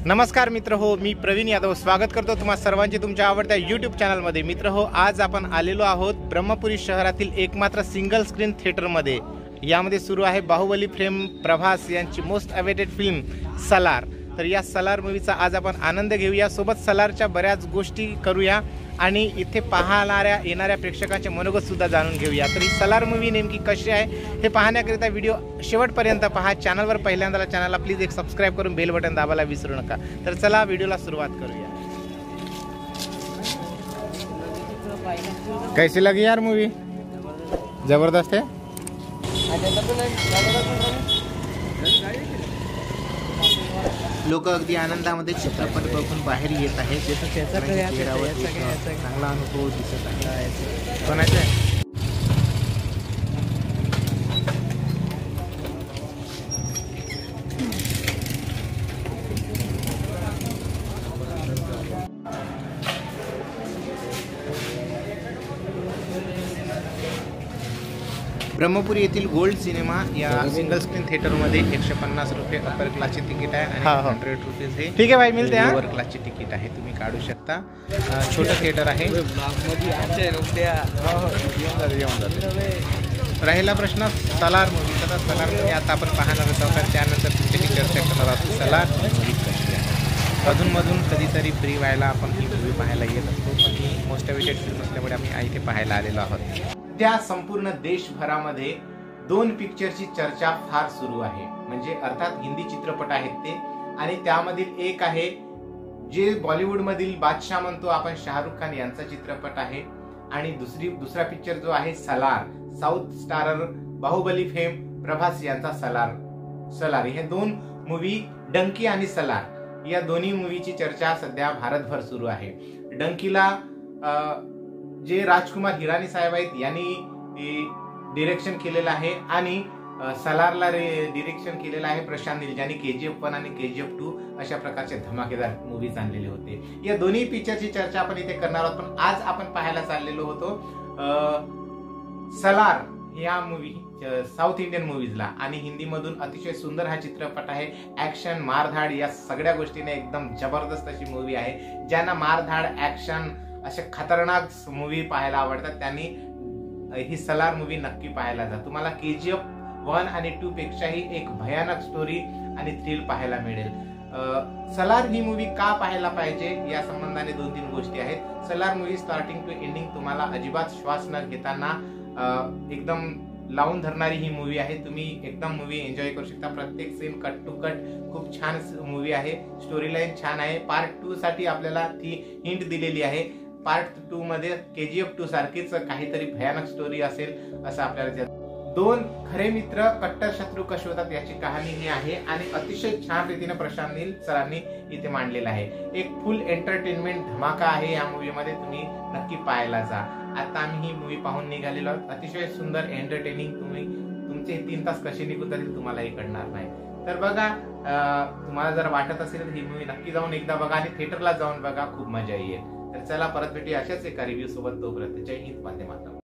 नमस्कार मित्र हो, मी प्रवीण यादव स्वागत करतो तुम्हा सर्वांचे तुमच्या आवडत्या यूट्यूब चॅनलमध्ये। मित्र हो, आज आपण आलेलो आहोत ब्रह्मपुरी शहरातील एकमात्र सिंगल स्क्रीन थिएटरमध्ये। यामध्ये सुरू आहे बाहुबली फेम प्रभास यांची मोस्ट अवेटेड फिल्म सलार। तर या सलार मूवीचा आज आपण आनंद घेऊया, सोबत सलारच्या बऱ्याच गोष्टी करूया आणि इथे पाहणाऱ्या येणाऱ्या प्रेक्षकांचे मनोगत सुद्धा जाणून घेऊया। तर ही सलार मूवी नेमकी कशी आहे हे पाहण्याकरिता व्हिडिओ शेवटपर्यंत पहा। चॅनलवर पहिल्यांदा चॅनलला प्लीज एक सबस्क्राइब करून बेल बटन दाबायला विसरू नका। तर चला व्हिडिओला सुरुवात करूया। कैसी लगी यार मूवी? जबरदस्त है। लोक अगदी आनंदामध्ये चित्रपट बघून बाहेर येत आहेत। चांगला अनुभव दिसत आहे। कोणाचा आहे? ब्रह्मपुरी येथील गोल्ड सिनेमा या सिंगल स्क्रीन थिएटरमध्ये 150 रुपये अपर क्लासची तिकीट आहे आणि 100 रुपीज हे ठीक आहे भाई मिळते लोअर क्लासची तिकीट आहे, तुम्ही काढू शकता। छोटं थिएटर आहे। राहिला प्रश्न सलार मूवीचा। तर सलार मूवी आता आपण पाहणार आहोत, तर त्यानंतर तुमच्याशी चर्चा करणार आहोत सलार मूवी कशी आहे। अधूनमधून कधीतरी फ्री व्हायला आपण ही मूवी पाहायला येत असतो, पण ही मोस्ट अवेटेड फिल्म असल्यामुळे आम्ही इथे पाहायला आलेलो आहोत। त्या संपूर्ण देशभरामध्ये दोन पिक्चरची चर्चा फार सुरू आहे, म्हणजे अर्थात हिंदी चित्रपट आहेत ते, आणि त्यामधील एक आहे जे बॉलिवूड मधील बादशाह म्हणतो आपण, शाहरुख खान यांचा चित्रपट आहे, आणि दुसरा पिक्चर जो आहे Salaar, south starrer Baahubali fame Prabhas यांचा सलार। हे दोन मूवी डंकी आणि सलार या दोन्ही मूवीची चर्चा सध्या भारतभर सुरू आहे। डंकीला जे राजकुमार हिरानी साहेब आहेत यांनी डिरेक्शन केलेलं आहे, आणि सलारला डिरेक्शन केलेलं आहे प्रशांत नील, ज्यांनी KGF 1 आणि KGF 2 अशा प्रकारचे धमाकेदार मूवीज आणलेले होते। या दोन्ही पिक्चरची चर्चा आपण इथे करणार आहोत, पण आज आपण पाहायला चाललेलो होतो सलार या मूवी साऊथ इंडियन मूवीजला, आणि हिंदी मधून अतिशय सुंदर हा चित्रपट आहे। ऍक्शन, मारधाड या सगळ्या गोष्टीने एकदम जबरदस्त अशी मूवी आहे। ज्यांना मारधाड, ऍक्शन अशा खतरनाक मूवी पाहायला आवडतात त्यांनी ही सलार मूवी नक्की पाहायला जा। तुम्हाला KGF 1 आणि 2 पेक्षाही एक भयानक स्टोरी आणि थ्रिल पाहायला मिळेल। सलार ही मूवी का पाहायला पाहिजे या संबंधाने 2-3 गोष्टी आहेत। Salaar movie starting to ending तुम्हाला अजिबात श्वास न घेताना एकदम लावून धरणारी ही मूवी आहे। तुम्ही एकदम मूवी एन्जॉय करू शकता। प्रत्येक सीन कट टू कट खूप छान मूवी आहे। स्टोरी लाईन छान आहे। पार्ट 2 साठी आपल्याला ती हिंट दिलेली आहे। पार्ट 2 मध्ये KGF 2 सारखीच काहीतरी भयानक स्टोरी असेल असं आपल्याला। दोन खरे मित्र कट्टर शत्रू कसे होतात याची कहाणी ही आहे, आणि अतिशय छान रीतीने प्रशांत नील सरांनी इथे मांडलेला आहे। एक फुल एंटरटेनमेंट धमाका आहे या मूवीमध्ये, तुम्ही नक्की पाहायला जा। आता आम्ही ही मूवी पाहून निघालेलो आहोत। अतिशय सुंदर एंटरटेनिंग, तुमचे 3 तास कसे निघून जातील तुम्हालाही कळणार नाही। तर बघा, तुम्हाला जर वाटत असेल तर ही मूवी नक्की जाऊन एकदा बघा, आणि थिएटरला जाऊन बघा, खूप मजा येईल। तर चला परत भेटूया अशाच एका रिव्ह्यू सोबत। तोपर्यंत जय हिंद, वंदे मातरम।